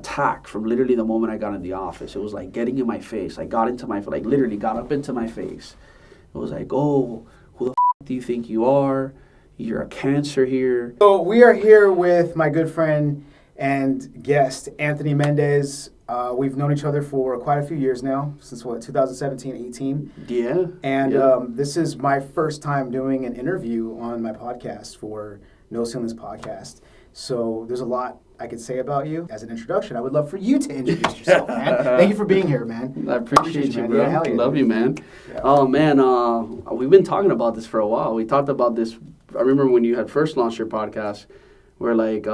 attack from literally the moment I got in the office. It was like getting in my face. I got into my, like literally got up into my face. It was like, oh, who the do you think you are? You're a cancer here. So we are here with my good friend and guest, Anthony Mendez. We've known each other for quite a few years now, since 2017, 18. Yeah. And this is my first time doing an interview on my podcast for No Ceilings Podcast. So there's a lot I could say about you. As an introduction, I would love for you to introduce yourself, man. Thank you for being here, man. I appreciate you, bro. Yeah, Love you, man. Yeah. Oh, man, we've been talking about this for a while. We talked about this. I remember when you had first launched your podcast, we're like,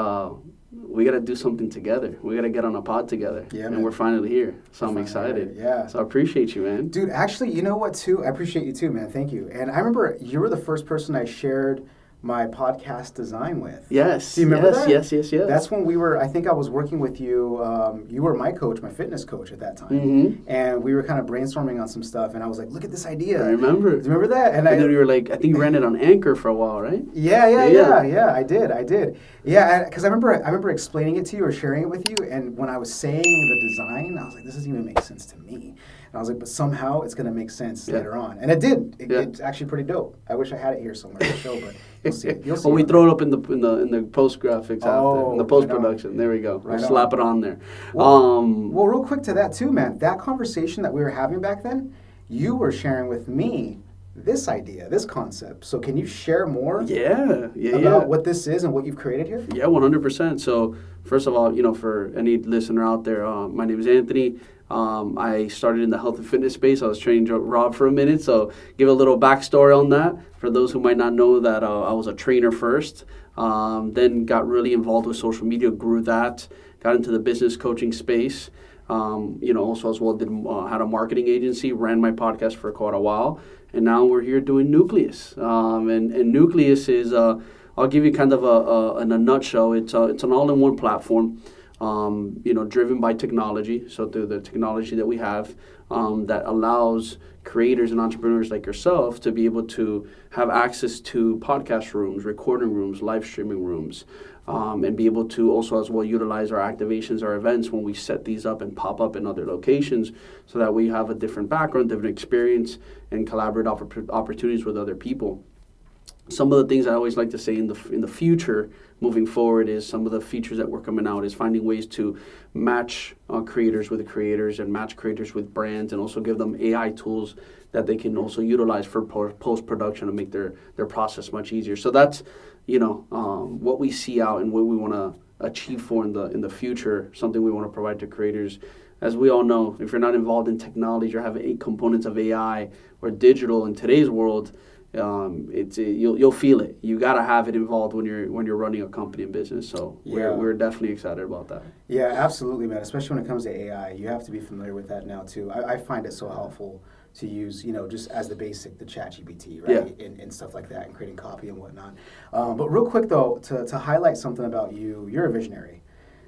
we got to do something together. We got to get on a pod together. Yeah, and man. We're finally here. So I'm excited. Yeah. So I appreciate you, man. Dude, actually, you know what, too? I appreciate you, too, man. Thank you. And I remember you were the first person I shared my podcast design with. Yes. Do you remember that? Yes. That's when we were, I think I was working with you. You were my coach, my fitness coach at that time. Mm-hmm. And we were kind of brainstorming on some stuff. And I was like, look at this idea. I remember. Do you remember that? And then you were like, I think you ran it on Anchor for a while, right? Yeah, I did. Yeah, because I remember explaining it to you or sharing it with you. And when I was saying the design, I was like, this doesn't even make sense to me. And I was like, but somehow it's going to make sense later on. And it did. It's actually pretty dope. I wish I had it here somewhere to show, but you'll see it. Well, we throw it up in the post graphics out there, in the post production. There we go. We'll slap it on there. Well, real quick to that too, man. That conversation that we were having back then, you were sharing with me this idea, this concept. So can you share more about what this is and what you've created here? Yeah, 100%. So first of all, for any listener out there, my name is Anthony. I started in the health and fitness space. I was training Rob for a minute, so give a little backstory on that. For those who might not know that I was a trainer first, then got really involved with social media, grew that, got into the business coaching space. Also as well had a marketing agency, ran my podcast for quite a while, and now we're here doing Nucleus. And Nucleus is, I'll give you kind of in a nutshell, it's an all-in-one platform. Driven by technology. So through the technology that we have, that allows creators and entrepreneurs like yourself to be able to have access to podcast rooms, recording rooms, live streaming rooms, and be able to also as well utilize our activations, our events when we set these up and pop up in other locations, so that we have a different background, different experience, and collaborate opportunities with other people. Some of the things I always like to say in the future, moving forward, is some of the features that we're coming out is finding ways to match creators with creators and match creators with brands, and also give them AI tools that they can also utilize for post-production to make their process much easier. So that's, what we see out and what we want to achieve for in the future, something we want to provide to creators. As we all know, if you're not involved in technology or have 8 components of AI or digital in today's world, you'll feel it. You gotta have it involved when you're running a company and business. So we're definitely excited about that. Yeah, absolutely, man. Especially when it comes to AI, you have to be familiar with that now too. I find it so helpful to use, just as the basic, the ChatGPT, right, and stuff like that, and creating copy and whatnot. But real quick though, to highlight something about you, you're a visionary,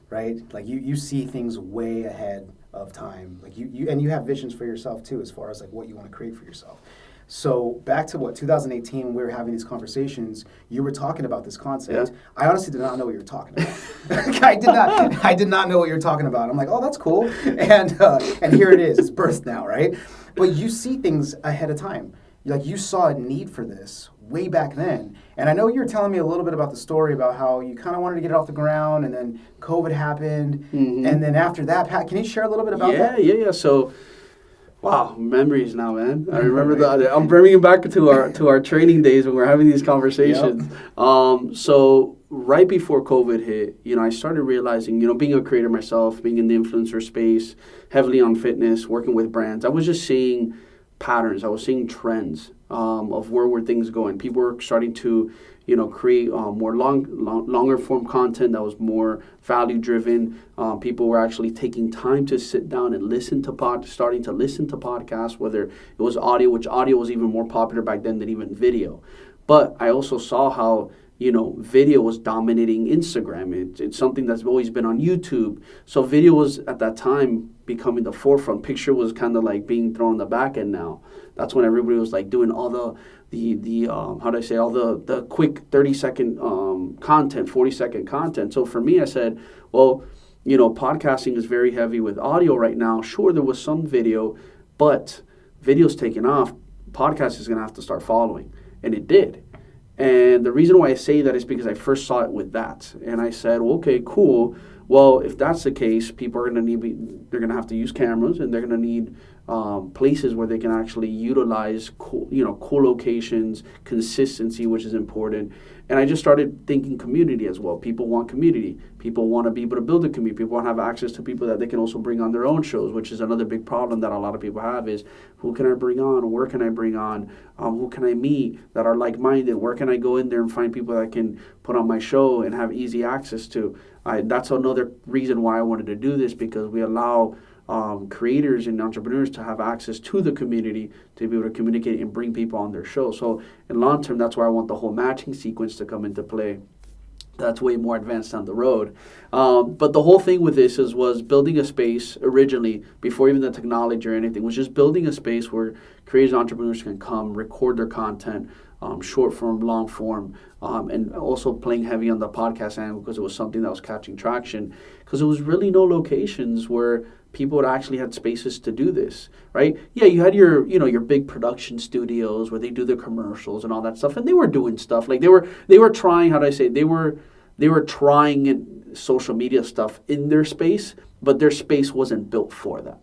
right? Like you see things way ahead of time. Like you have visions for yourself too, as far as like what you want to create for yourself. So back to 2018, when we were having these conversations, you were talking about this concept. Yeah. I honestly did not know what you were talking about. I did not know what you were talking about. I'm like, oh, that's cool. And here it is. It's birthed now, right? But you see things ahead of time. Like you saw a need for this way back then. And I know you were telling me a little bit about the story about how you kind of wanted to get it off the ground, and then COVID happened. Mm-hmm. And then after that, Pat, can you share a little bit about that? Yeah. So, wow, memories now, man. I remember I'm bringing back to our training days when we're having these conversations. Yep. So right before COVID hit, I started realizing, being a creator myself, being in the influencer space, heavily on fitness, working with brands, I was just seeing patterns. I was seeing trends of where were things going. People were starting to, create more longer form content that was more value driven. People were actually taking time to sit down and starting to listen to podcasts, whether it was audio, which audio was even more popular back then than even video. But I also saw how, video was dominating Instagram. It's something that's always been on YouTube. So video was at that time becoming the forefront. Picture was kind of like being thrown in the back end now. That's when everybody was like doing all the quick 30-second content, 40-second content. So for me, I said, well, podcasting is very heavy with audio right now. Sure, there was some video, but video's taking off. Podcast is going to have to start following, and it did. And the reason why I say that is because I first saw it with that, and I said, well, okay, cool. Well, if that's the case, people are going to they're going to have to use cameras, and they're going to need places where they can actually utilize co-locations, consistency, which is important. And I just started thinking community as well. People want community. People want to be able to build a community. People want to have access to people that they can also bring on their own shows, which is another big problem that a lot of people have is, who can I bring on? Where can I bring on? Who can I meet that are like-minded? Where can I go in there and find people that I can put on my show and have easy access to? That's another reason why I wanted to do this, because we allow creators and entrepreneurs to have access to the community to be able to communicate and bring people on their show. So in long term, that's why I want the whole matching sequence to come into play. That's way more advanced down the road. But the whole thing with this was building a space originally, before even the technology or anything, was just building a space where creators and entrepreneurs can come, record their content, short form, long form, and also playing heavy on the podcast angle, because it was something that was catching traction, because there was really no locations where people would actually had spaces to do this, right? Yeah, you had your big production studios where they do the commercials and all that stuff, and they were doing stuff like they were trying. How do I say? They were trying social media stuff in their space, but their space wasn't built for that.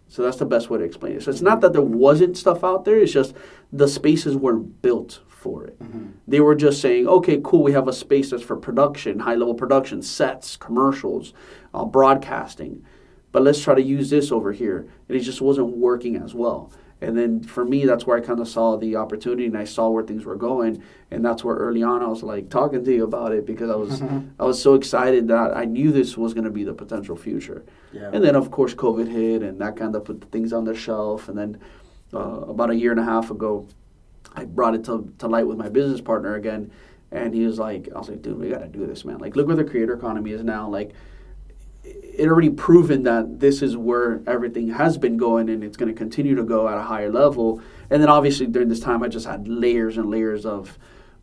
So that's the best way to explain it. So it's not that there wasn't stuff out there; it's just the spaces weren't built for it. Mm-hmm. They were just saying, okay, cool, we have a space that's for production, high-level production, sets, commercials, broadcasting. But let's try to use this over here. And it just wasn't working as well. And then for me, that's where I kind of saw the opportunity, and I saw where things were going. And that's where early on I was like talking to you about it, because I was so excited that I knew this was going to be the potential future. Yeah. And then, of course, COVID hit, and that kind of put things on the shelf. And then about a year and a half ago, I brought it to light with my business partner again. And he was like, I was like, dude, we got to do this, man. Like, look where the creator economy is now. Like, it already proven that this is where everything has been going, and it's going to continue to go at a higher level. And then obviously during this time, I just had layers and layers of,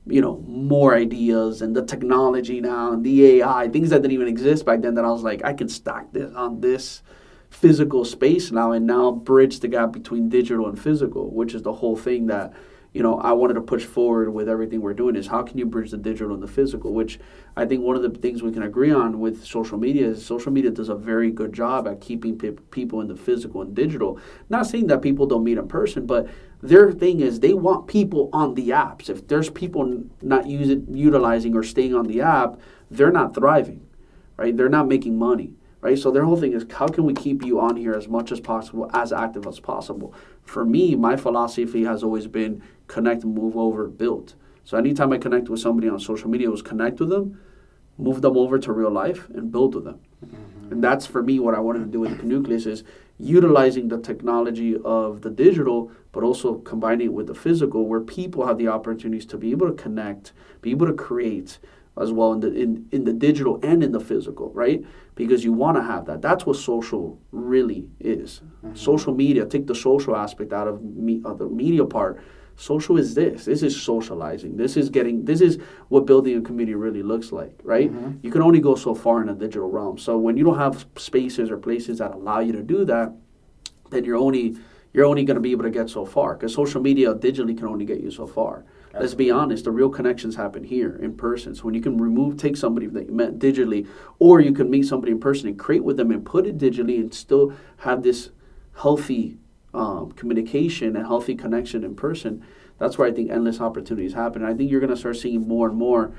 more ideas, and the technology now, and the AI, things that didn't even exist back then, that I was like, I can stack this on this physical space now, and now bridge the gap between digital and physical, which is the whole thing that I wanted to push forward with everything we're doing, is how can you bridge the digital and the physical, which I think one of the things we can agree on with social media is social media does a very good job at keeping people in the physical and digital. Not saying that people don't meet in person, but their thing is they want people on the apps. If there's people not utilizing or staying on the app, they're not thriving, right? They're not making money. Right? So their whole thing is, how can we keep you on here as much as possible, as active as possible? For me, my philosophy has always been connect, move over, build. So anytime I connect with somebody on social media, it was connect with them, move them over to real life, and build with them. Mm-hmm. And that's, for me, what I wanted to do with Nucleus, is utilizing the technology of the digital, but also combining it with the physical, where people have the opportunities to be able to connect, be able to create, as well in the digital and in the physical, right? Because you want to have that. That's what social really is. Mm-hmm. Social media, take the social aspect out of the media part. Social is this. This is socializing. This is what building a community really looks like, right? Mm-hmm. You can only go so far in a digital realm. So when you don't have spaces or places that allow you to do that, then you're only going to be able to get so far, because social media digitally can only get you so far. Absolutely. Let's be honest, the real connections happen here in person. So when you can take somebody that you met digitally, or you can meet somebody in person and create with them and put it digitally, and still have this healthy communication and healthy connection in person, that's where I think endless opportunities happen. And I think you're going to start seeing more and more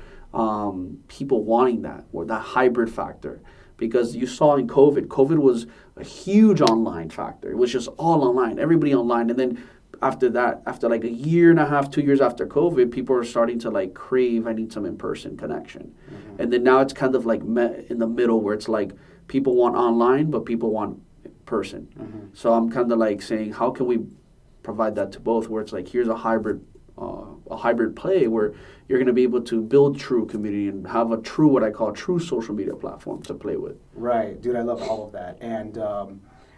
people wanting that, or that hybrid factor. Because you saw in COVID was a huge online factor. It was just all online, everybody online. And then after that, after like a year and a half, 2 years after COVID, people are starting to like crave, I need some in-person connection. Mm-hmm. And then now it's kind of like met in the middle, where it's like people want online, but people want person. Mm-hmm. So I'm kind of like saying, how can we provide that to both, where it's like, here's a hybrid play where you're going to be able to build true community and have a true, what I call true social media platform to play with. Right. Dude, I love all of that. And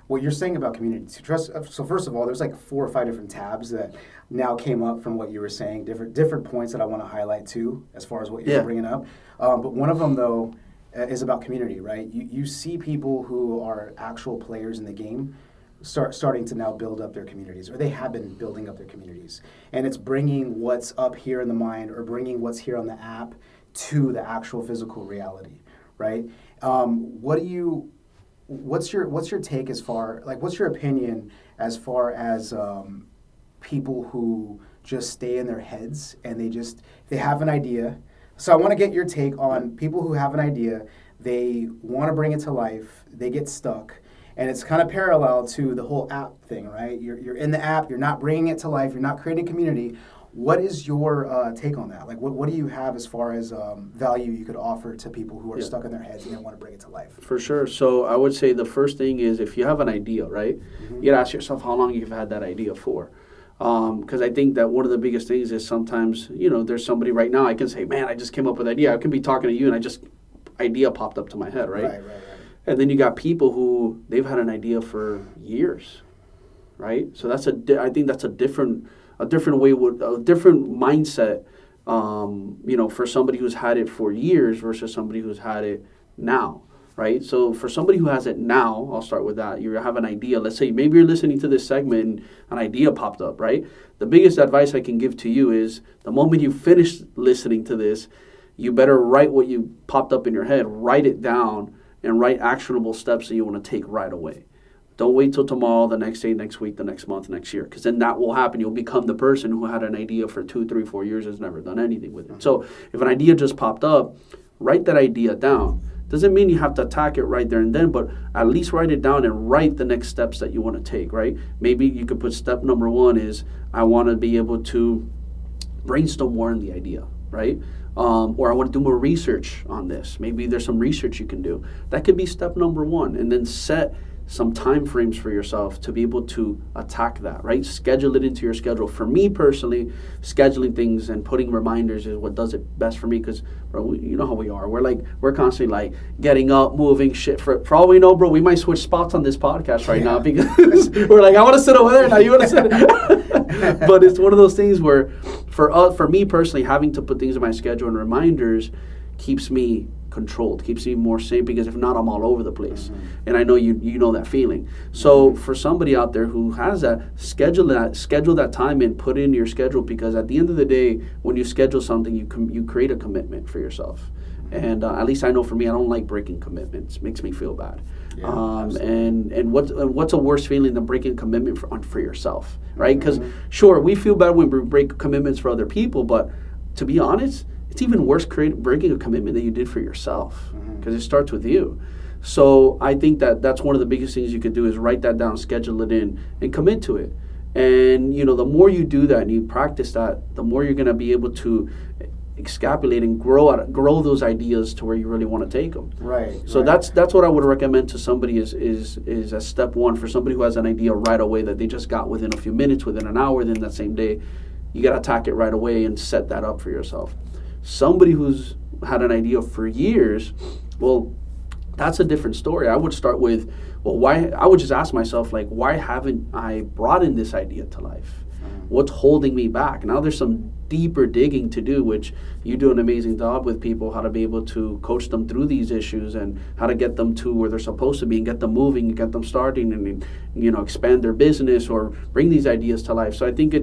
what you're saying about community trust. So first of all, there's like 4 or 5 different tabs that now came up from what you were saying, different points that I want to highlight too, as far as what you're bringing up. But one of them, though, is about community, right? You see people who are actual players in the game starting to now build up their communities, or they have been building up their communities. And it's bringing what's up here in the mind or bringing what's here on the app to the actual physical reality, right? What's your take as far, like, what's your opinion as far as people who just stay in their heads and they have an idea? So I want to get your take on people who have an idea, they want to bring it to life, they get stuck, and it's kind of parallel to the whole app thing, right? You're in the app, you're not bringing it to life, you're not creating community. What is your take on that? Like, what do you have as far as value you could offer to people who are stuck in their heads and they want to bring it to life? For sure. So I would say the first thing is, if you have an idea, right, you gotta ask yourself how long you've had that idea for. Because I think that one of the biggest things is sometimes, there's somebody right now, I can say, man, I just came up with an idea. I can be talking to you and idea popped up to my head, right? Right. And then you got people who they've had an idea for years, right? So I think that's a different way, a different mindset, for somebody who's had it for years versus somebody who's had it now, right? So for somebody who has it now, I'll start with that. You have an idea. Let's say maybe you're listening to this segment and an idea popped up, right? The biggest advice I can give to you is the moment you finish listening to this, you better write what you popped up in your head, write it down, and write actionable steps that you want to take right away. Don't wait till tomorrow, the next day, next week, the next month, next year, because then that will happen. You'll become the person who had an idea for 2, 3, 4 years, has never done anything with it. So if an idea just popped up, write that idea down. Doesn't mean you have to attack it right there and then, but at least write it down and write the next steps that you want to take, right? Maybe you could put step number 1 is, I want to be able to brainstorm more on the idea, right? Or I want to do more research on this. Maybe there's some research you can do. That could be step number 1, and then set some time frames for yourself to be able to attack that, right? Schedule it into your schedule. For me personally, scheduling things and putting reminders is what does it best for me, because, bro, you know how we are. We're constantly like getting up, moving shit. For all we know, bro, we might switch spots on this podcast right now because we're like, I want to sit over there, now you want to sit. But it's one of those things where, for me personally, having to put things in my schedule and reminders keeps me controlled, keeps me more sane, because if not, I'm all over the place. And I know you know that feeling. So for somebody out there who has that, schedule that time and put in your schedule, because at the end of the day, when you schedule something, you create a commitment for yourself. And at least I know for me, I don't like breaking commitments. It makes me feel bad. And what's a worse feeling than breaking a commitment for yourself, right? Because sure, we feel bad when we break commitments for other people, but to be honest, it's even worse breaking a commitment that you did for yourself, because it starts with you. So I think that's one of the biggest things you could do is write that down, schedule it in, and commit to it. And the more you do that and you practice that, the more you're going to be able to extrapolate and grow those ideas to where you really want to take them. Right. So that's what I would recommend to somebody is as step 1 for somebody who has an idea right away that they just got within a few minutes, within an hour, within that same day. You got to attack it right away and set that up for yourself. Somebody who's had an idea for years, well, that's a different story. I would start with, why? I would just ask myself, like, why haven't I brought in this idea to life? What's holding me back? Now there's some deeper digging to do, which you do an amazing job with people, how to be able to coach them through these issues and how to get them to where they're supposed to be and get them moving and get them starting and expand their business or bring these ideas to life. So I think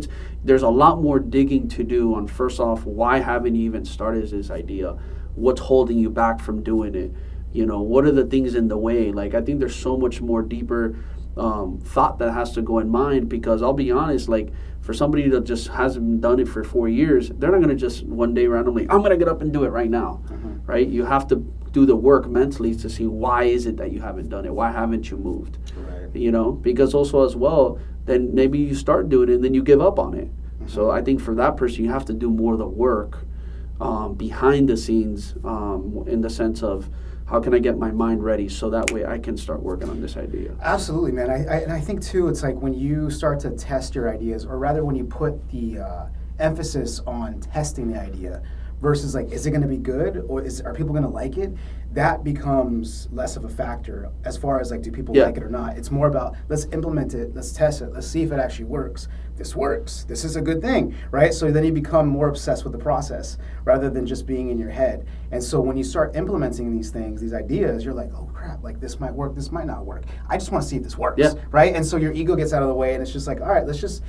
there's a lot more digging to do on, first off, why haven't you even started this idea? What's holding you back from doing it? What are the things in the way? Like, I think there's so much more deeper thought that has to go in mind, because I'll be honest, like, for somebody that just hasn't done it for 4 years, they're not going to just one day randomly, I'm going to get up and do it right now, right? You have to do the work mentally to see, why is it that you haven't done it? Why haven't you moved? Right. Because also as well, then maybe you start doing it and then you give up on it. So I think for that person, you have to do more of the work behind the scenes in the sense of, how can I get my mind ready so that way I can start working on this idea? Absolutely, man. And I think, too, it's like when you start to test your ideas, or rather when you put the emphasis on testing the idea versus, like, is it going to be good, or are people going to like it? That becomes less of a factor as far as, like, do people like it or not? It's more about, let's implement it, let's test it, let's see if it actually works. this works. This is a good thing, right? So then you become more obsessed with the process rather than just being in your head. And so when you start implementing these things, these ideas, you're like, oh crap, like this might work, this might not work. I just want to see if this works, right? And so your ego gets out of the way, and it's just like, all right, let's just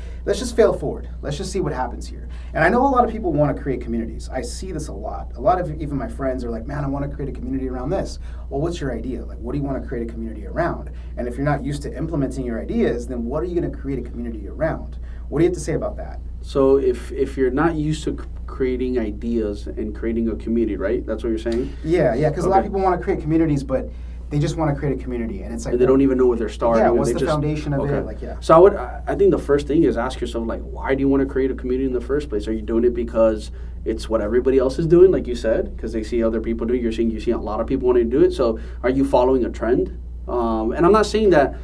fail forward. Let's just see what happens here. And I know a lot of people want to create communities. I see this a lot. A lot of even my friends are like, man, I want to create a community around this. Well, what's your idea? Like, what do you want to create a community around? And if you're not used to implementing your ideas, then what are you going to create a community around? What do you have to say about that? So if you're not used to creating ideas and creating a community, right? That's what you're saying? Yeah, because a lot of people want to create communities, but they just want to create a community, and it's like, and they don't even know where they're starting. Yeah, what's the foundation of it? Like, So I think the first thing is ask yourself, like, why do you want to create a community in the first place? Are you doing it because it's what everybody else is doing, like you said, because they see other people do it? You see a lot of people wanting to do it. So are you following a trend? And I'm not saying that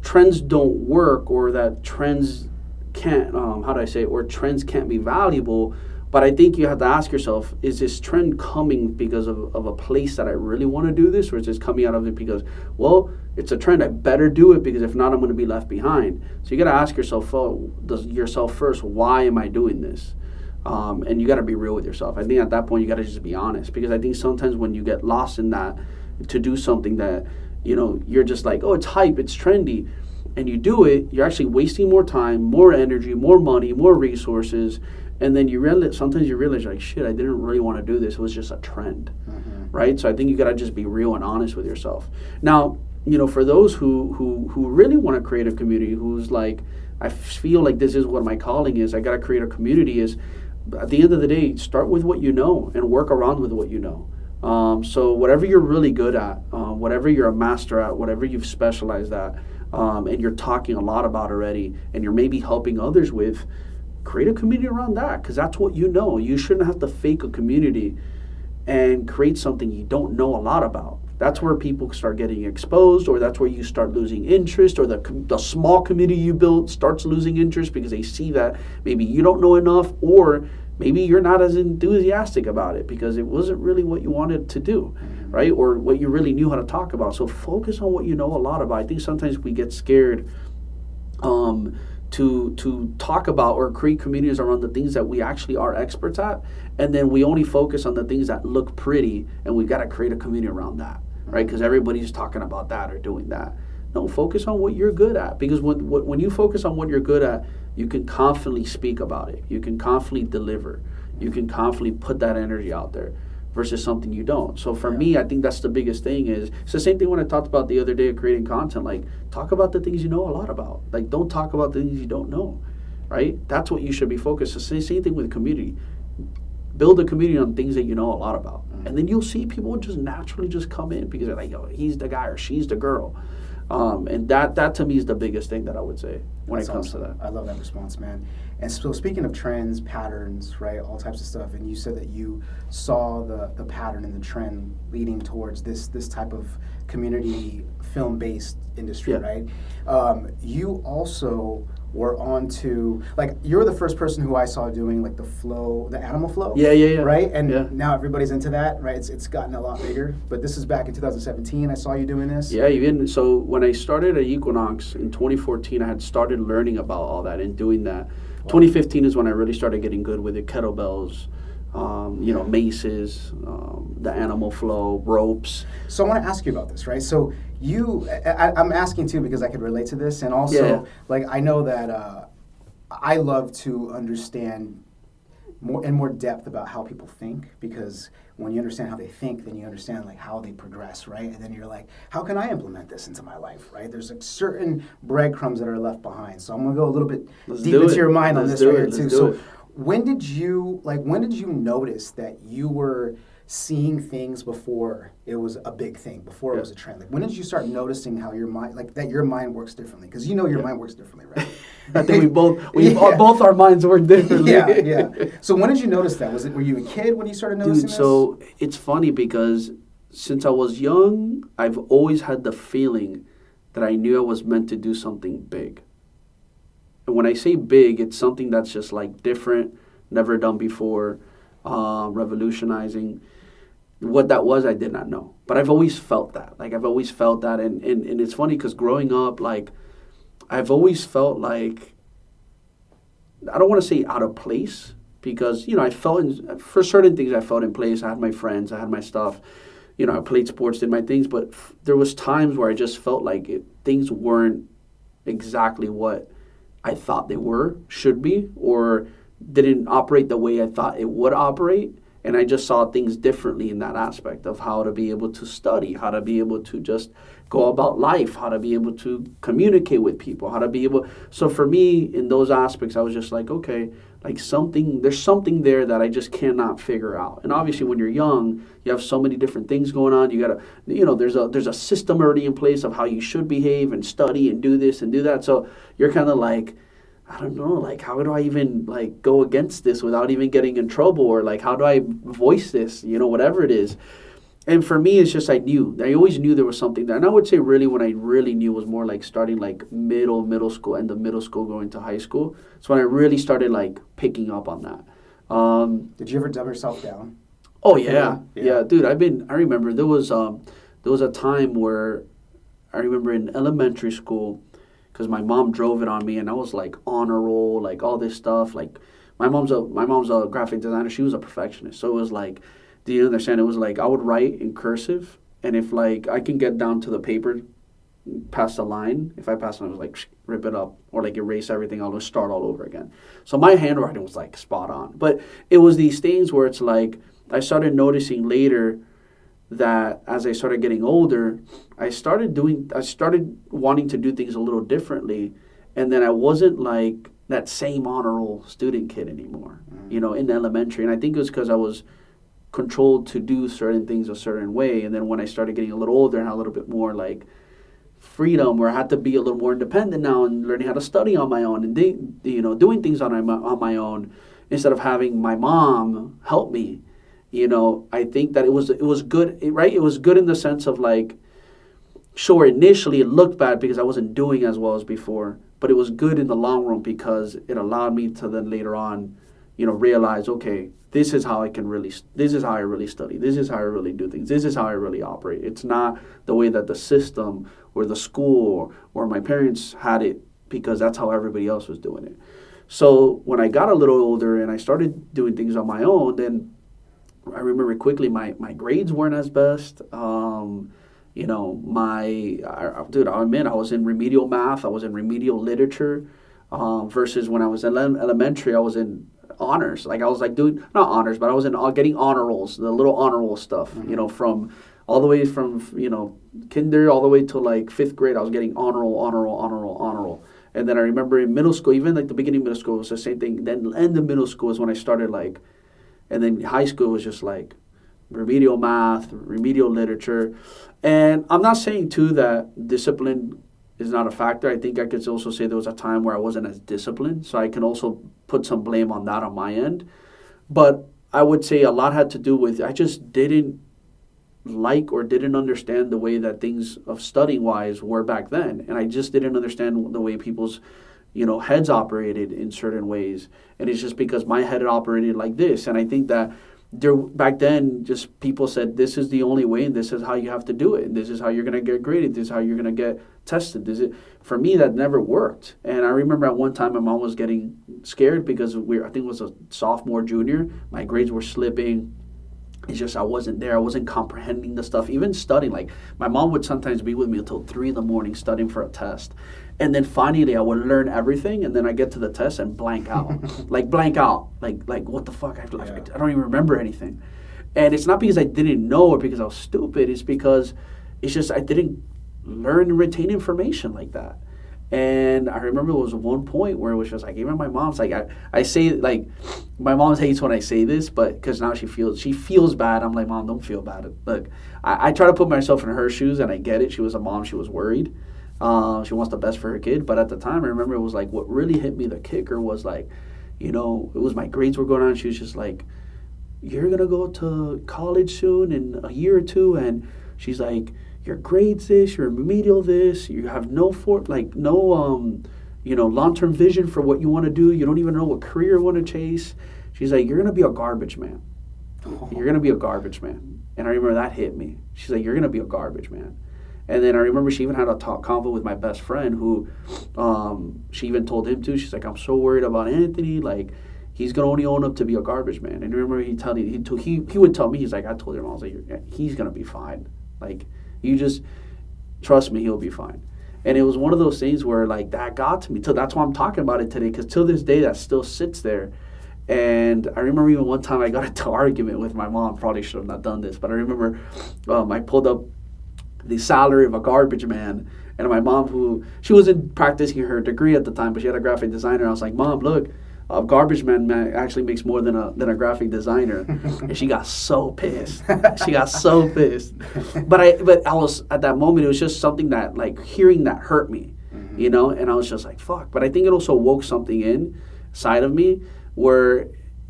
trends don't work or that trends can't, or trends can't be valuable. But I think you have to ask yourself, is this trend coming because of a place that I really want to do this? Or is this coming out of it because, well, it's a trend, I better do it because if not, I'm going to be left behind. So you got to ask yourself first, why am I doing this? And you got to be real with yourself. I think at that point, you got to just be honest. Because I think sometimes when you get lost in that, to do something that, you're just like, oh, it's hype, it's trendy, and you do it, you're actually wasting more time, more energy, more money, more resources. And then sometimes you realize, like, shit, I didn't really want to do this. It was just a trend, right? So I think you got to just be real and honest with yourself. Now, for those who really want to create a community, who's like, I feel like this is what my calling is, I got to create a community, is at the end of the day, start with what you know and work around with what you know. So whatever you're really good at, whatever you're a master at, whatever you've specialized at, and you're talking a lot about already, and you're maybe helping others with, create a community around that, because that's what you know. You shouldn't have to fake a community and create something you don't know a lot about. That's where people start getting exposed, or that's where you start losing interest, or the small community you built starts losing interest because they see that maybe you don't know enough, or maybe you're not as enthusiastic about it because it wasn't really what you wanted to do, right? Or what you really knew how to talk about. So focus on what you know a lot about. I think sometimes we get scared to talk about or create communities around the things that we actually are experts at, and then we only focus on the things that look pretty, and we got to create a community around that, right? Because everybody's talking about that or doing that. No, focus on what you're good at, because when you focus on what you're good at, you can confidently speak about it. You can confidently deliver. You can confidently put that energy out there versus something you don't. So for me, I think that's the biggest thing. Is it's the same thing when I talked about the other day of creating content. Like, talk about the things you know a lot about. Like, don't talk about the things you don't know, right? That's what you should be focused on. So same thing with community. Build a community on things that you know a lot about. And then you'll see people just naturally just come in because they're like, yo, he's the guy or she's the girl. And that to me is the biggest thing that I would say when it comes to that. I love that response, man. And so speaking of trends, patterns, right, all types of stuff, and you said that you saw the pattern and the trend leading towards this type of community film-based industry, right? You also were on to, like, you're the first person who I saw doing, like, the animal flow. Yeah. Right? And now everybody's into that, right? It's gotten a lot bigger. But this is back in 2017. I saw you doing this. Yeah, so when I started at Equinox in 2014, I had started learning about all that and doing that. 2015 is when I really started getting good with it. Kettlebells, maces, the animal flow, ropes. So I want to ask you about this, right? So I'm asking too because I could relate to this, and also like I know that I love to understand more depth about how people think, because when you understand how they think, then you understand like how they progress, right? And then you're like, how can I implement this into my life, right? There's like certain breadcrumbs that are left behind. So I'm gonna go a little bit deep into your mind on this right here too. So when did you notice that you were seeing things before it was a big thing, before it was a trend? Like, when did you start noticing how your mind, like, that your mind works differently? Because you know your mind works differently, right? I think both our minds work differently. Yeah. So when did you notice that? Were you a kid when you started noticing this? So it's funny because since I was young, I've always had the feeling that I knew I was meant to do something big. And when I say big, it's something that's just like different, never done before, revolutionizing. What that was, I did not know. But I've always felt that. And it's funny because growing up, like, I've always felt like I don't want to say out of place, because, I felt for certain things I felt in place. I had my friends, I had my stuff, I played sports, did my things, but there was times where I just felt like things weren't exactly what I thought they should be, or didn't operate the way I thought it would operate. And I just saw things differently in that aspect of how to be able to study, how to be able to just go about life, how to be able to communicate with people, how to be able. So for me, in those aspects, I was just like, okay, like there's something there that I just cannot figure out. And obviously, when you're young, you have so many different things going on. You gotta, there's a system already in place of how you should behave and study and do this and do that. So you're kind of like, I don't know, like, how do I even, like, go against this without even getting in trouble? Or, like, how do I voice this, whatever it is. And for me, it's just I always knew there was something there. And I would say really when I really knew was more like starting, like, middle school, end of middle school, going to high school. It's when I really started, like, picking up on that. Did you ever dumb yourself down? Oh, yeah. Yeah, dude, I remember there was a time where I remember in elementary school, because my mom drove it on me, and I was like on a roll, like all this stuff. Like my mom's a graphic designer. She was a perfectionist, so it was like, do you understand? It was like I would write in cursive, and if like I can get down to the paper, past the line, if I pass it, I was like rip it up or like erase everything. I'll just start all over again. So my handwriting was like spot on. But it was these things where it's like I started noticing later that as I started getting older, I started wanting to do things a little differently, and then I wasn't like that same honor roll student kid anymore, in elementary. And I think it was because I was controlled to do certain things a certain way, and then when I started getting a little older and had a little bit more like freedom, where I had to be a little more independent now and learning how to study on my own and doing things on my own instead of having my mom help me. I think that it was good, right? It was good in the sense of like, sure, initially it looked bad because I wasn't doing as well as before, but it was good in the long run because it allowed me to then later on, realize, okay, this is how I really study. This is how I really do things. This is how I really operate. It's not the way that the system or the school or my parents had it, because that's how everybody else was doing it. So when I got a little older and I started doing things on my own, then I remember quickly my grades weren't as best. I'll admit I was in remedial math, I was in remedial literature, versus when I was in elementary, I was in honors. Like I was like doing, not honors, but I was in getting honor rolls, the little honor roll stuff, from all the way from, kinder all the way to like 5th grade, I was getting honor roll. And then I remember in middle school, even like the beginning of middle school was the same thing. Then end of middle school is when I started like, and then high school was just like remedial math, remedial literature. And I'm not saying, too, that discipline is not a factor. I think I could also say there was a time where I wasn't as disciplined. So I can also put some blame on that on my end. But I would say a lot had to do with I just didn't like or didn't understand the way that things of studying-wise were back then. And I just didn't understand the way people's heads operated in certain ways. And it's just because my head had operated like this. And I think that back then, just people said, this is the only way, and this is how you have to do it. And this is how you're going to get graded. This is how you're going to get tested. For me, that never worked. And I remember at one time, my mom was getting scared because I think it was a sophomore, junior. My grades were slipping. It's just I wasn't there. I wasn't comprehending the stuff. Even studying, like my mom would sometimes be with me until 3 a.m. studying for a test. And then finally I would learn everything, and then I get to the test and blank out. Like what the fuck? I don't even remember anything. And it's not because I didn't know or because I was stupid. It's because it's just I didn't learn and retain information like that. And I remember there was one point where it was just like, even my mom's like, I say, like, my mom hates when I say this, but because now she feels bad. I'm like, Mom, don't feel bad. Look, I try to put myself in her shoes, and I get it. She was a mom. She was worried. She wants the best for her kid. But at the time, I remember it was like, what really hit me, the kicker, was like, it was my grades were going on. She was just like, you're going to go to college soon in a year or two. And she's like, your grades this, your remedial this, you have no long-term vision for what you want to do. You don't even know what career you want to chase. She's like, you're going to be a garbage man. You're going to be a garbage man. And I remember that hit me. She's like, you're going to be a garbage man. And then I remember she even had a talk convo with my best friend who, she even told him too. She's like, I'm so worried about Anthony. Like, he's gonna only own up to be a garbage man. And I remember he would tell me, he's like, I told him, I was like, he's gonna be fine. Like, you just trust me, he'll be fine. And it was one of those things where like that got to me. That's why I'm talking about it today, because till this day that still sits there. And I remember even one time I got into an argument with my mom. Probably should have not done this, but I remember I pulled up the salary of a garbage man, and my mom, who she wasn't practicing her degree at the time, but she had a graphic designer. I was like, Mom, look, a garbage man actually makes more than a graphic designer. And she got so pissed. She got so pissed. But I was, at that moment, it was just something that, like, hearing that hurt me, you know? And I was just like, fuck. But I think it also woke something inside of me where,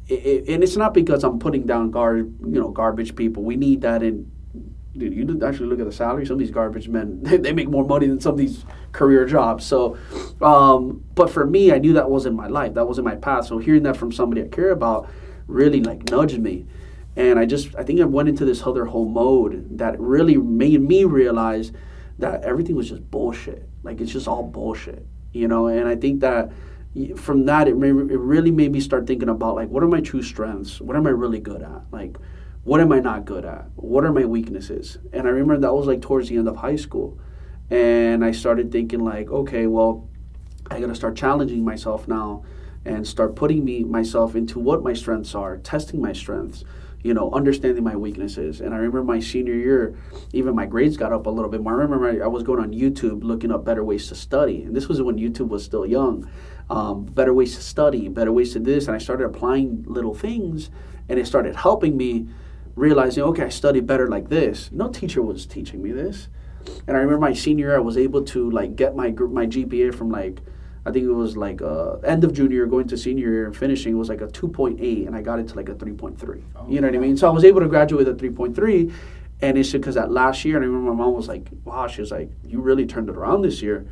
and it's not because I'm putting down garbage people. We need that in. Dude, you actually look at the salary. Some of these garbage men, they make more money than some of these career jobs. So, but for me, I knew that wasn't my life. That wasn't my path. So hearing that from somebody I care about really like nudged me. And I think I went into this other whole mode that really made me realize that everything was just bullshit. Like, it's just all bullshit, you know? And I think that from that, it really made me start thinking about, like, what are my true strengths? What am I really good at? Like, what am I not good at? What are my weaknesses? And I remember that was like towards the end of high school. And I started thinking like, okay, well, I got to start challenging myself now and start putting myself into what my strengths are, testing my strengths, you know, understanding my weaknesses. And I remember my senior year, even my grades got up a little bit more. I remember I was going on YouTube looking up better ways to study. And this was when YouTube was still young. Better ways to study, better ways to do this. And I started applying little things, and it started helping me realizing, okay, I studied better like this. No teacher was teaching me this. And I remember my senior year, I was able to like get my GPA from like, I think it was like end of junior year going to senior year and finishing, it was like a 2.8, and I got it to like a 3.3. You know what I mean? So I was able to graduate with a 3.3, and it's because that last year, and I remember my mom was like, wow, she was like, you really turned it around this year.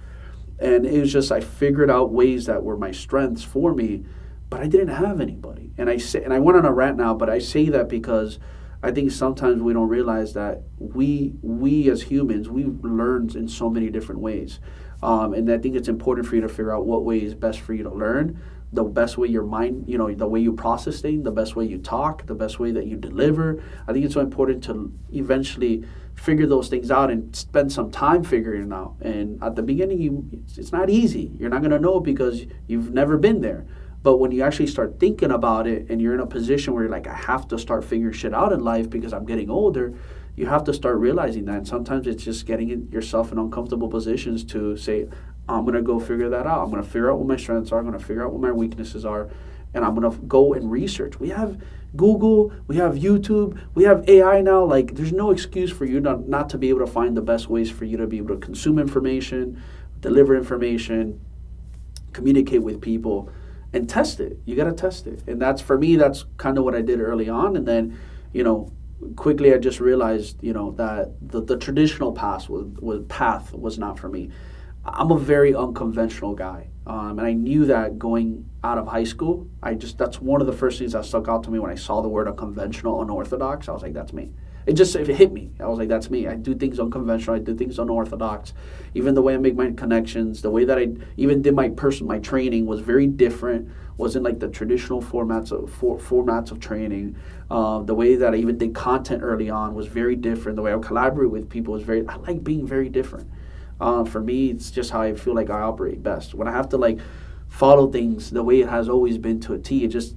And it was just, I figured out ways that were my strengths for me, but I didn't have anybody. And I went on a rant now, but I say that because I think sometimes we don't realize that we as humans, we learn in so many different ways. And I think it's important for you to figure out what way is best for you to learn, the best way your mind, you know, the way you process things, the best way you talk, the best way that you deliver. I think it's so important to eventually figure those things out and spend some time figuring it out. And at the beginning, it's not easy. You're not going to know because you've never been there. But when you actually start thinking about it and you're in a position where you're like, I have to start figuring shit out in life because I'm getting older, you have to start realizing that. And sometimes it's just getting yourself in uncomfortable positions to say, I'm going to go figure that out. I'm going to figure out what my strengths are. I'm going to figure out what my weaknesses are. And I'm going to go and research. We have Google, we have YouTube, we have AI now. Like, there's no excuse for you not to be able to find the best ways for you to be able to consume information, deliver information, communicate with people, and test it. You got to test it. And that's, for me, that's kind of what I did early on. And then, you know, quickly I just realized, you know, that the traditional path was not for me. I'm a very unconventional guy. And I knew that going out of high school. That's one of the first things that stuck out to me when I saw the word unconventional, unorthodox. I was like, that's me. It hit me. I was like, that's me. I do things unconventional. I do things unorthodox. Even the way I make my connections, the way that I even did my training was very different. Wasn't like the traditional formats of training. The way that I even did content early on was very different. The way I collaborate with people I like being very different. For me, it's just how I feel like I operate best. When I have to like follow things the way it has always been to a T, it just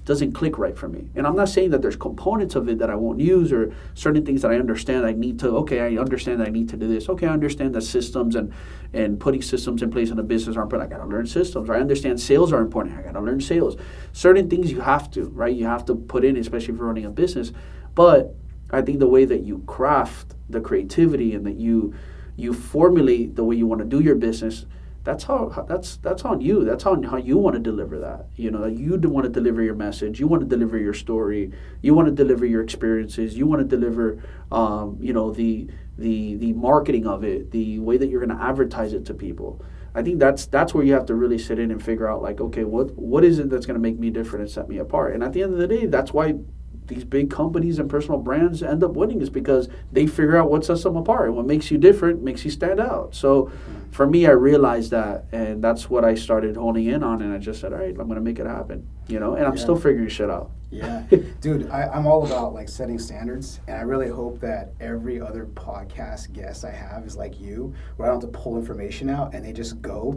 doesn't click right for me. And I'm not saying that there's components of it that I won't use or certain things that I understand I understand that I need to do this. Okay, I understand that systems and putting systems in place in a business are important. I got to learn systems. Or I understand sales are important. I got to learn sales. Certain things you have to, right? You have to put in, especially if you're running a business. But I think the way that you craft the creativity and that you formulate the way you want to do your business, that's on you. That's on how you want to deliver that. You know, you want to deliver your message. You want to deliver your story. You want to deliver your experiences. You want to deliver, you know, the marketing of it, the way that you're going to advertise it to people. I think that's where you have to really sit in and figure out, like, okay, what is it that's going to make me different and set me apart? And at the end of the day, that's why these big companies and personal brands end up winning is because they figure out what sets them apart. And what makes you different makes you stand out. So for me, I realized that, and that's what I started honing in on. And I just said, all right, I'm going to make it happen, and I'm still figuring shit out. Yeah, dude, I'm all about like setting standards, and I really hope that every other podcast guest I have is like you, where I don't have to pull information out and they just go.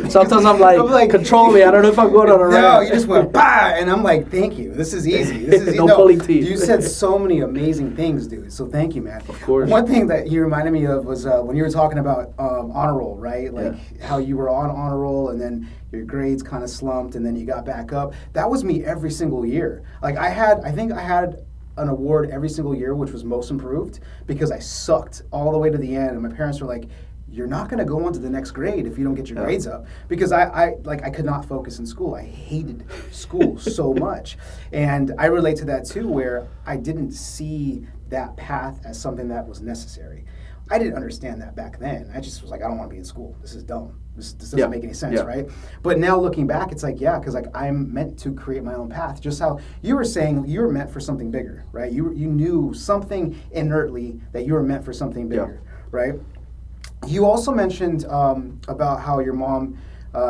Sometimes I'm like, control me. I don't know if I'm going on a rant. No, you just went bah, and I'm like, thank you. This is easy. This is easy. No pulling teeth. You said so many amazing things, dude. So thank you, man. Of course. One thing that you reminded me of was when you were talking about honor roll, right? Like how you were on honor roll, and then your grades kind of slumped, and then you got back up. That was me every single year. Like I think I had an award every single year, which was most improved, because I sucked all the way to the end, and my parents were like, you're not going to go on to the next grade if you don't get your grades up, because I could not focus in school. I hated school so much. And I relate to that too, where I didn't see that path as something that was necessary. I didn't understand that back then. I just was like, I don't want to be in school. This is dumb. This doesn't make any sense, right? But now looking back, it's like, because like I'm meant to create my own path. Just how you were saying you were meant for something bigger, right? You knew something inertly that you were meant for something bigger, right? You also mentioned about how your mom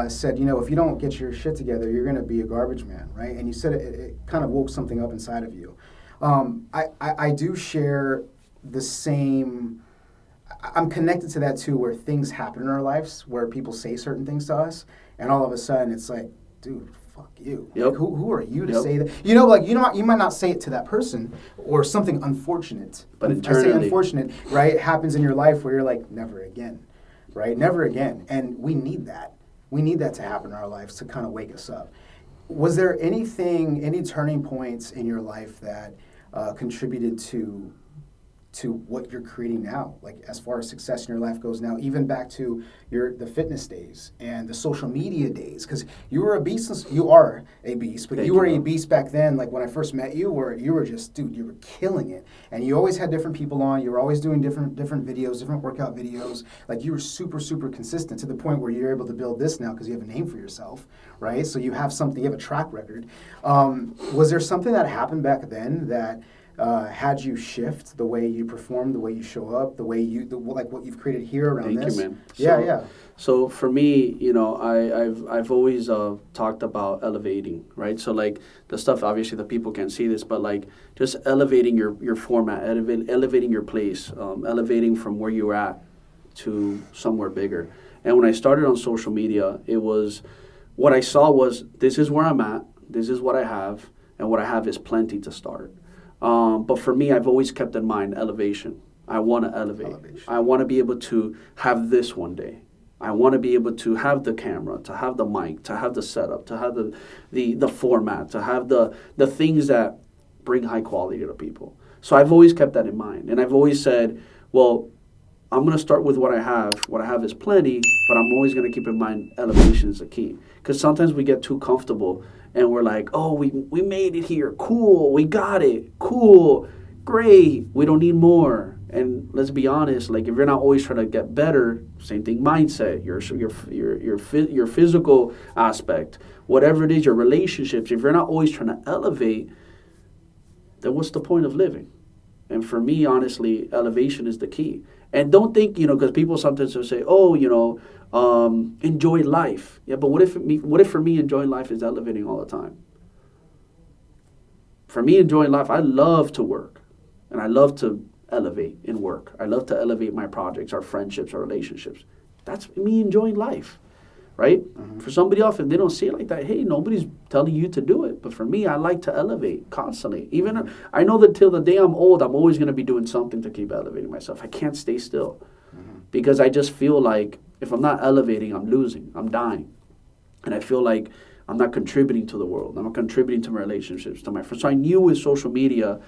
said, if you don't get your shit together, you're going to be a garbage man, right? And you said it kind of woke something up inside of you. I do share the same. I'm connected to that too, where things happen in our lives, where people say certain things to us, and all of a sudden it's like, dude, fuck you. Yep. Like, who are you to say that? You might not say it to that person, or something unfortunate. But internally, I say unfortunate, right? It happens in your life where you're like, never again, right? Never again. And we need that. We need that to happen in our lives to kind of wake us up. Was there any turning points in your life that contributed to what you're creating now, like as far as success in your life goes now, even back to the fitness days and the social media days? Because you are a beast, but you were a beast back then. Like when I first met you, where you were just, dude, you were killing it. And you always had different people on. You were always doing different videos, different workout videos. Like you were super, super consistent, to the point where you're able to build this now because you have a name for yourself, right? So you have something, you have a track record. Was there something that happened back then that had you shift the way you perform, the way you show up, the way like what you've created here around this? Thank you, man. So for me, I've always talked about elevating, right? So like the stuff, obviously the people can't see this, but like just elevating your format, elevating your place, elevating from where you're at to somewhere bigger. And when I started on social media, it was, what I saw was, this is where I'm at, this is what I have, and what I have is plenty to start. But for me, I've always kept in mind elevation. I want to elevate. I want to be able to have this one day. I want to be able to have the camera, to have the mic, to have the setup, to have the format, to have the things that bring high quality to people. So I've always kept that in mind. And I've always said, well, I'm going to start with what I have. What I have is plenty, but I'm always going to keep in mind elevation is the key. Because sometimes we get too comfortable and we're like, oh, we made it here. Cool. We got it. Cool. Great. We don't need more. And let's be honest, like if you're not always trying to get better, same thing, mindset, your physical aspect, whatever it is, your relationships, if you're not always trying to elevate, then what's the point of living? And for me, honestly, elevation is the key. And don't think, because people sometimes will say, oh, enjoy life. Yeah, but what if for me enjoying life is elevating all the time? For me, enjoying life, I love to work. And I love to elevate in work. I love to elevate my projects, our friendships, our relationships. That's me enjoying life, right? Mm-hmm. For somebody else, if they don't see it like that, hey, nobody's telling you to do it. But for me, I like to elevate constantly. Even I know that till the day I'm old, I'm always going to be doing something to keep elevating myself. I can't stay still because I just feel like if I'm not elevating, I'm losing. I'm dying. And I feel like I'm not contributing to the world. I'm not contributing to my relationships, to my friends. So I knew with social media,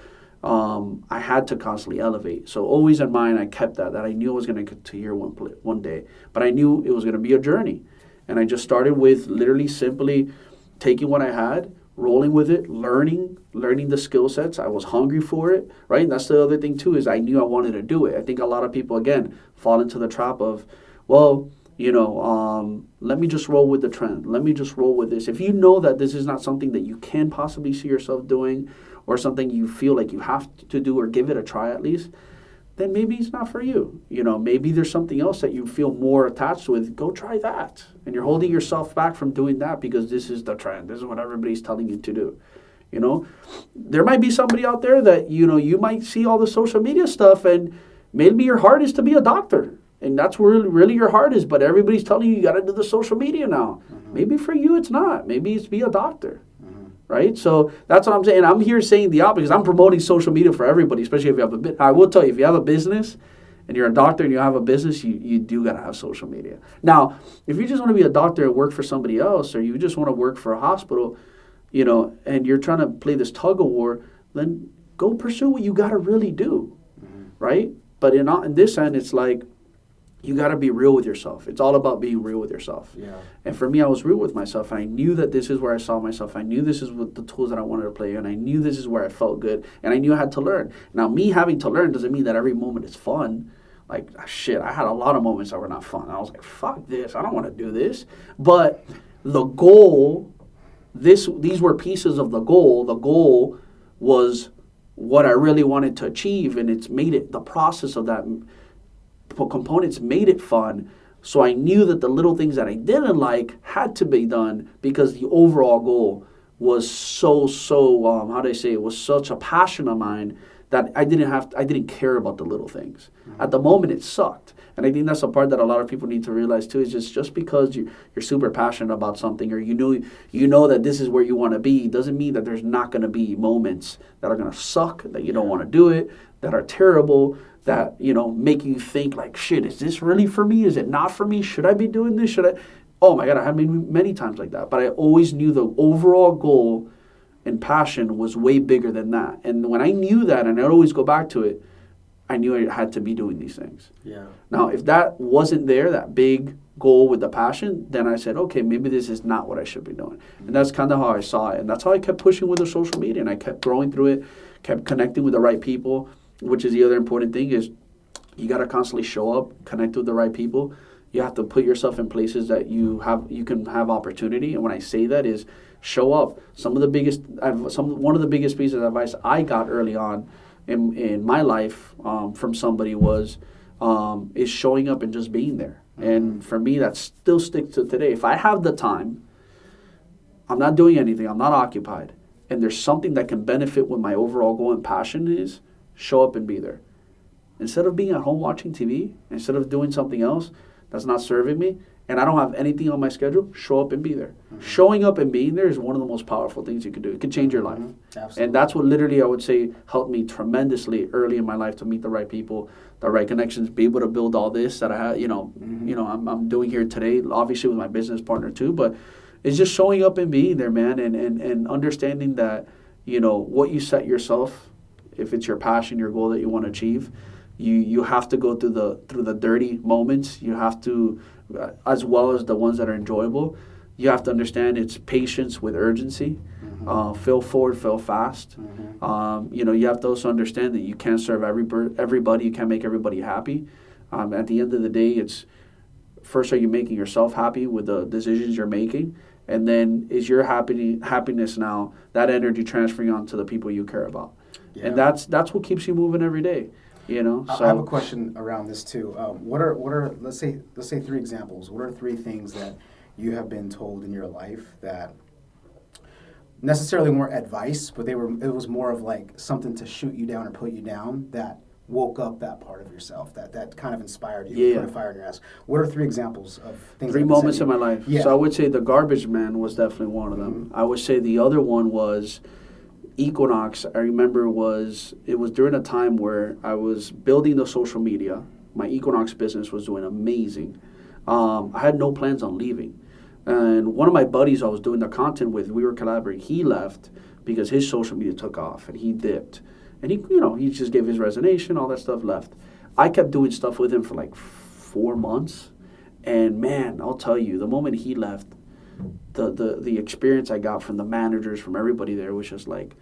I had to constantly elevate. So always in mind, I kept that I knew I was going to get to here one day. But I knew it was going to be a journey. And I just started with literally simply taking what I had, rolling with it, learning the skill sets. I was hungry for it, right? And that's the other thing too, is I knew I wanted to do it. I think a lot of people, again, fall into the trap of, well, let me just roll with the trend. Let me just roll with this. If you know that this is not something that you can possibly see yourself doing, or something you feel like you have to do or give it a try at least, then maybe it's not for you. Maybe there's something else that you feel more attached with. Go try that. And you're holding yourself back from doing that because this is the trend. This is what everybody's telling you to do. There might be somebody out there that, you might see all the social media stuff and maybe your heart is to be a doctor. And that's where really your heart is. But everybody's telling you got to do the social media now. Maybe for you it's not. Maybe it's be a doctor. Right? So that's what I'm saying. I'm here saying the opposite because I'm promoting social media for everybody, especially if you have a bit. I will tell you, if you have a business and you're a doctor and you have a business, you do got to have social media. Now, if you just want to be a doctor and work for somebody else, or you just want to work for a hospital, and you're trying to play this tug of war, then go pursue what you got to really do. Right? But in this end, it's like, you got to be real with yourself. It's all about being real with yourself. Yeah. And for me, I was real with myself. And I knew that this is where I saw myself. I knew this is what the tools that I wanted to play. And I knew this is where I felt good. And I knew I had to learn. Now, me having to learn doesn't mean that every moment is fun. Like, shit, I had a lot of moments that were not fun. I was like, fuck this. I don't want to do this. But the goal, these were pieces of the goal. The goal was what I really wanted to achieve. And it's made it, the process of that components made it fun. So I knew that the little things that I didn't like had to be done because the overall goal was so how do I say it, was such a passion of mine that I didn't care about the little things. At the moment it sucked. And I think that's the part that a lot of people need to realize too, is just because you're super passionate about something, or you know that this is where you want to be, doesn't mean that there's not going to be moments that are going to suck, that you don't want to do it, that are terrible, that, make you think like, shit, is this really for me? Is it not for me? Should I be doing this? Should I? Oh my God, I had many times like that. But I always knew the overall goal and passion was way bigger than that. And when I knew that, and I'd always go back to it, I knew I had to be doing these things. Yeah. Now, if that wasn't there, that big goal with the passion, then I said, okay, maybe this is not what I should be doing. And that's kind of how I saw it. And that's how I kept pushing with the social media. And I kept growing through it, kept connecting with the right people, which is the other important thing is you got to constantly show up, connect with the right people. You have to put yourself in places that you can have opportunity. And when I say that is show up. One of the biggest pieces of advice I got early on in my life from somebody is showing up and just being there. And for me, that still sticks to today. If I have the time, I'm not doing anything, I'm not occupied, and there's something that can benefit what my overall goal and passion is, show up and be there. Instead of being at home watching TV, instead of doing something else that's not serving me, and I don't have anything on my schedule, show up and be there. Showing up and being there is one of the most powerful things you can do. It can change your life. Absolutely. And that's what literally I would say helped me tremendously early in my life to meet the right people, the right connections, be able to build all this that I have, I'm doing here today, obviously with my business partner too, but it's just showing up and being there, man, and understanding that, what you set yourself, if it's your passion, your goal that you want to achieve, you have to go through the dirty moments. You have to, as well as the ones that are enjoyable, you have to understand it's patience with urgency. Fail forward, fail fast. You have to also understand that you can't serve everybody. You can't make everybody happy. At the end of the day, it's first, are you making yourself happy with the decisions you're making? And then is your happiness now, that energy transferring on to the people you care about? Yeah. And that's what keeps you moving every day. So I have a question around this too. What are let's say 3 examples. What are 3 things that you have been told in your life that necessarily weren't advice, but it was more of like something to shoot you down or put you down that woke up that part of yourself that kind of inspired you, put a fire in your ass? What are 3 examples of things? 3 moments in my life. Yeah. So I would say the garbage man was definitely one of them. I would say the other one was Equinox. I remember it was during a time where I was building the social media. My Equinox business was doing amazing. I had no plans on leaving. And one of my buddies I was doing the content with, we were collaborating. He left because his social media took off and he dipped. And he just gave his resignation, all that stuff, left. I kept doing stuff with him for like 4 months. And man, I'll tell you, the moment he left, the experience I got from the managers, from everybody there was just like,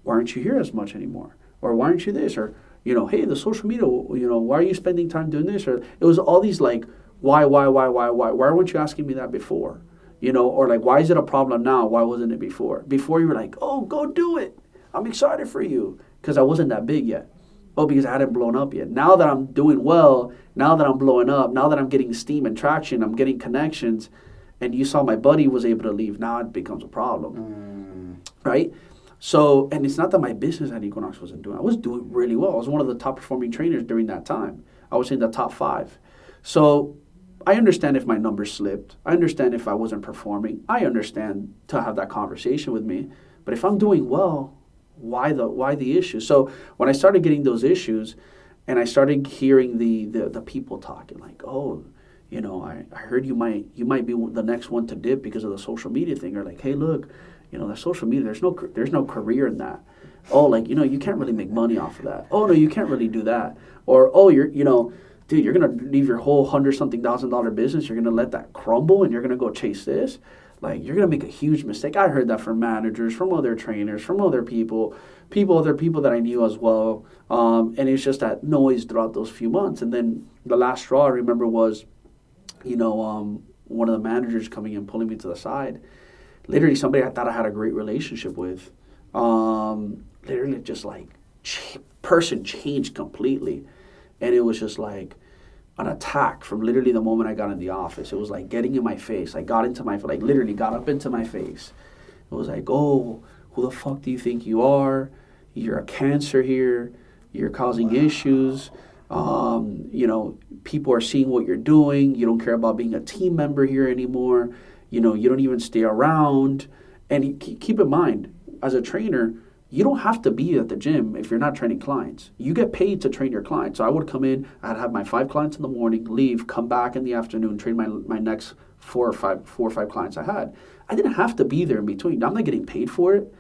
why aren't you here as much anymore? Or why aren't you this? Or, hey, the social media, why are you spending time doing this? Or it was all these like, why? Why weren't you asking me that before? Or like, why is it a problem now? Why wasn't it before? Before you were like, oh, go do it. I'm excited for you. Because I wasn't that big yet. Oh, because I hadn't blown up yet. Now that I'm doing well, now that I'm blowing up, now that I'm getting steam and traction, I'm getting connections, and you saw my buddy was able to leave, now it becomes a problem, right? So, and it's not that my business at Equinox wasn't doing. I was doing really well. I was one of the top performing trainers during that time. I was in the top 5. So I understand if my numbers slipped. I understand if I wasn't performing. I understand to have that conversation with me. But if I'm doing well, why the issue? So when I started getting those issues, and I started hearing the people talking like, oh, you know, I heard you might be the next one to dip because of the social media thing, or like, hey, look, you know, the social media, there's no career in that. Oh, like, you know, you can't really make money off of that. Oh no, you can't really do that. Or oh, dude, you're gonna leave your whole $100,000 business. You're gonna let that crumble, and you're gonna go chase this. Like, you're going to make a huge mistake. I heard that from managers, from other trainers, from other other people that I knew as well. And it's just that noise throughout those few months. And then the last straw I remember was, one of the managers coming in, pulling me to the side. Literally somebody I thought I had a great relationship with. Literally just like, person changed completely. And it was just like an attack from literally the moment I got in the office. It was like getting in my face. I got into my, like literally got up into my face. It was like, oh, who the fuck do you think you are? You're a cancer here. You're causing issues. People are seeing what you're doing. You don't care about being a team member here anymore. You don't even stay around. And keep in mind, as a trainer, you don't have to be at the gym if you're not training clients. You get paid to train your clients. So I would come in, I'd have my 5 clients in the morning, leave, come back in the afternoon, train my next 4 or 5 clients I had. I didn't have to be there in between. I'm not getting paid for it.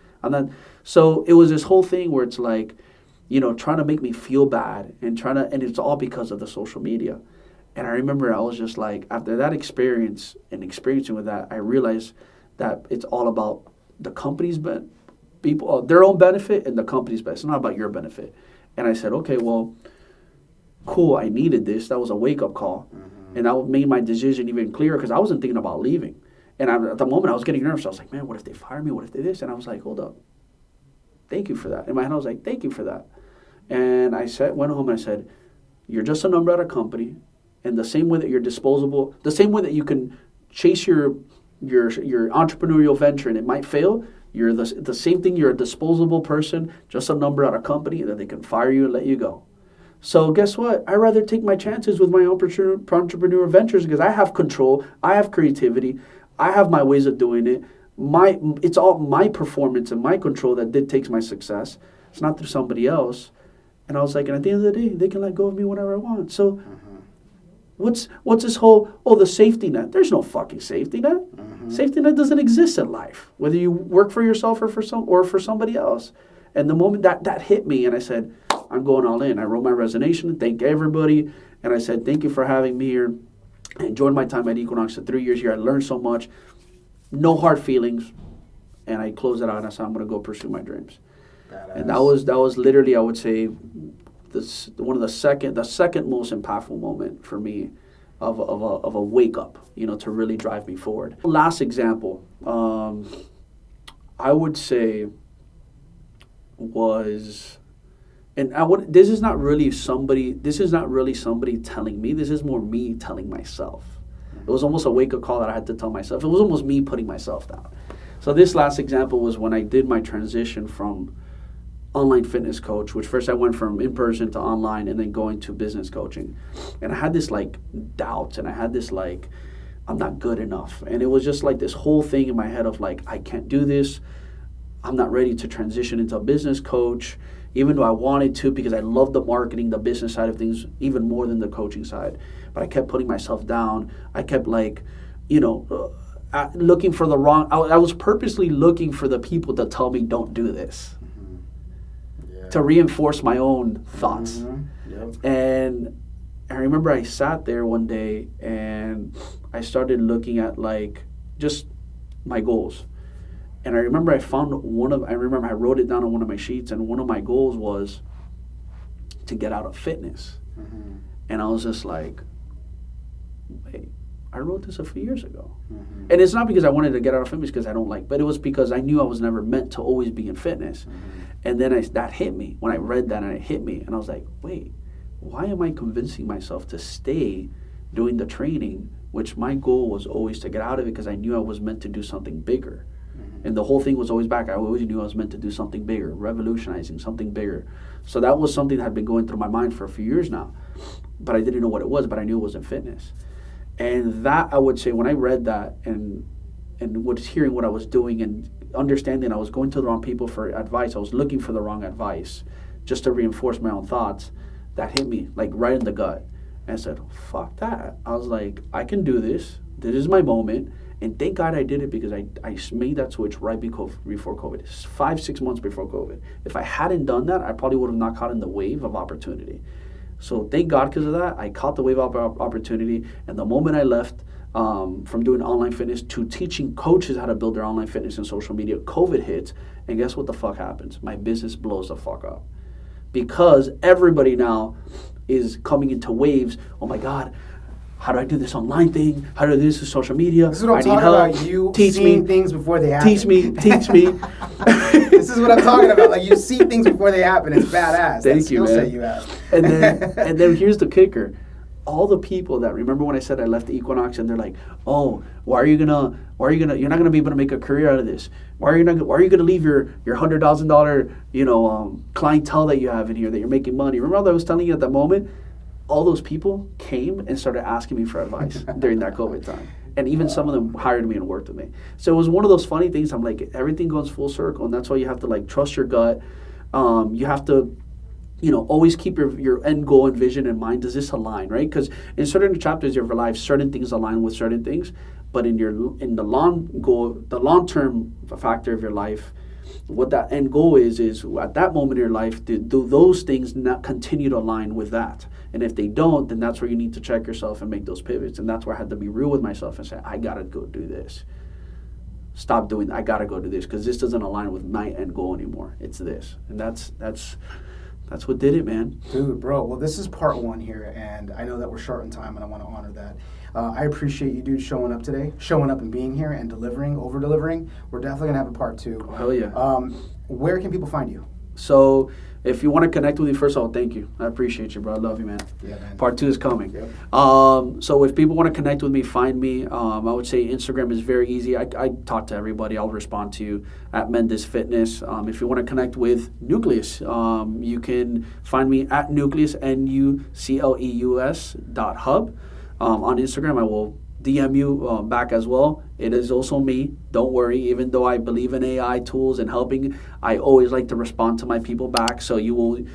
So it was this whole thing where it's like, trying to make me feel bad and it's all because of the social media. And I remember I was just like, after that experience and experiencing with that, I realized that it's all about the company's people, their own benefit and the company's benefit. It's not about your benefit. And I said, okay, well, cool, I needed this. That was a wake-up call. Mm-hmm. And that made my decision even clearer because I wasn't thinking about leaving. And at the moment, I was getting nervous. I was like, man, what if they fire me? What if they this? And I was like, hold up. Thank you for that. In my head, I was like, thank you for that. And I went home and I said, you're just a number at a company. And the same way that you're disposable, the same way that you can chase your entrepreneurial venture and it might fail, you're the same thing. You're a disposable person, just a number at a company that they can fire you and let you go. So guess what? I'd rather take my chances with my entrepreneurial ventures because I have control. I have creativity. I have my ways of doing it. It's all my performance and my control that takes my success. It's not through somebody else. And I was like, and at the end of the day, they can let go of me whenever I want. So what's this whole, the safety net? There's no fucking safety net. Mm-hmm. Safety net doesn't exist in life, whether you work for yourself or for somebody else. And the moment that hit me and I said, I'm going all in. I wrote my resignation, thank everybody. And I said, thank you for having me here. I enjoyed my time at Equinox for 3 years here. I learned so much. No hard feelings. And I closed it out and I said, I'm going to go pursue my dreams. Badass. And that was literally, I would say, the second most impactful moment for me of a wake up, to really drive me forward. Last example, I would say was, this is not really somebody telling me, this is more me telling myself. It was almost a wake up call that I had to tell myself. It was almost me putting myself down. So this last example was when I did my transition from online fitness coach, which first I went from in-person to online and then going to business coaching. And I had this like doubt and I had this like, I'm not good enough. And it was just like this whole thing in my head of like, I can't do this. I'm not ready to transition into a business coach, even though I wanted to because I love the marketing, the business side of things, even more than the coaching side. But I kept putting myself down. I kept like, looking for I was purposely looking for the people to tell me don't do this. To reinforce my own thoughts. Mm-hmm. Yep. And I remember I sat there one day and I started looking at like just my goals. And I remember I wrote it down on one of my sheets and one of my goals was to get out of fitness. Mm-hmm. And I was just like, wait, I wrote this a few years ago. And it's not because I wanted to get out of fitness because I don't like, but it was because I knew I was never meant to always be in fitness. And then that hit me when I read that, and it hit me. And I was like, wait, why am I convincing myself to stay doing the training, which my goal was always to get out of it because I knew I was meant to do something bigger. And the whole thing was always back. I always knew I was meant to do something bigger, revolutionizing something bigger. So that was something that had been going through my mind for a few years now. But I didn't know what it was, but I knew it wasn't fitness. And that, I would say, when I read that and was hearing what I was doing and understanding I was going to the wrong people for advice, I was looking for the wrong advice just to reinforce my own thoughts, that hit me like right in the gut. And I said, fuck that. I was like, I can do this. This is my moment. And thank God I did it because I made that switch right before COVID, 5-6 months before COVID. If I hadn't done that, I probably would have not caught in the wave of opportunity. So thank God because of that, I caught the wave of opportunity. And the moment I left from doing online fitness to teaching coaches how to build their online fitness and social media, COVID hits. And guess what the fuck happens? My business blows the fuck up. Because everybody now is coming into waves. Oh my God, how do I do this online thing? How do I do this with social media? This is what I'm talking about. You seeing things before they happen. Teach me. This is what I'm talking about. Like, you see things before they happen. It's badass. Thank you, man. You have. And then here's the kicker. All the people that remember when I said I left Equinox and they're like, oh, you're not gonna be able to make a career out of this. Why are you gonna leave your $100,000 clientele that you have in here that you're making money? Remember what I was telling you at that moment? All those people came and started asking me for advice during that COVID time. And even some of them hired me and worked with me. So it was one of those funny things. I'm like, everything goes full circle. And that's why you have to like trust your gut. You have to, always keep your end goal and vision in mind. Does this align, right? Because in certain chapters of your life, certain things align with certain things. But in the long-term factor of your life, what that end goal is at that moment in your life, do those things not continue to align with that? And if they don't, then that's where you need to check yourself and make those pivots. And that's where I had to be real with myself and say, I got to go do this. Stop doing that. I got to go do this because this doesn't align with my end goal anymore. It's this. And that's what did it, man. Dude, bro. Well, this is part 1 here. And I know that we're short on time, and I want to honor that. I appreciate you, dude, showing up today, showing up and being here and over-delivering. We're definitely going to have a part 2. Oh, hell yeah. Where can people find you? So if you want to connect with me, first of all, thank you. I appreciate you, bro. I love you, man. Yeah, man. Part 2 is coming. Yep. So if people want to connect with me, find me. I would say Instagram is very easy. I talk to everybody. I'll respond to you at Mendez Fitness. If you want to connect with Nucleus, you can find me at Nucleus, NUCLEUS.hub. On Instagram, I will DM you back as well. It is also me. Don't worry. Even though I believe in AI tools and helping, I always like to respond to my people back. So it'll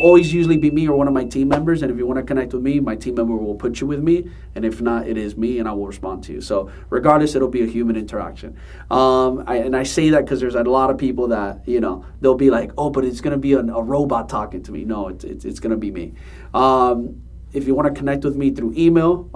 always usually be me or one of my team members. And if you want to connect with me, my team member will put you with me. And if not, it is me and I will respond to you. So regardless, it'll be a human interaction. I say that because there's a lot of people that, they'll be like, oh, but it's going to be a robot talking to me. No, it's going to be me. If you want to connect with me through email,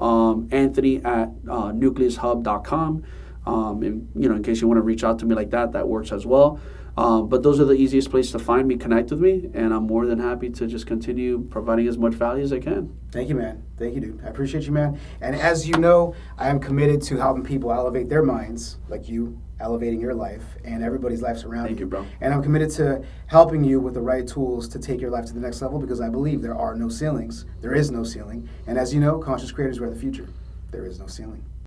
Anthony@nucleushub.com. In case you want to reach out to me like that works as well. But those are the easiest places to find me, connect with me, and I'm more than happy to just continue providing as much value as I can. Thank you, man. Thank you, dude. I appreciate you, man. And as you know, I am committed to helping people elevate their minds, like you, elevating your life and everybody's lives around you. Thank you, bro. And I'm committed to helping you with the right tools to take your life to the next level because I believe there are no ceilings. There is no ceiling. And as you know, conscious creators are the future. There is no ceiling.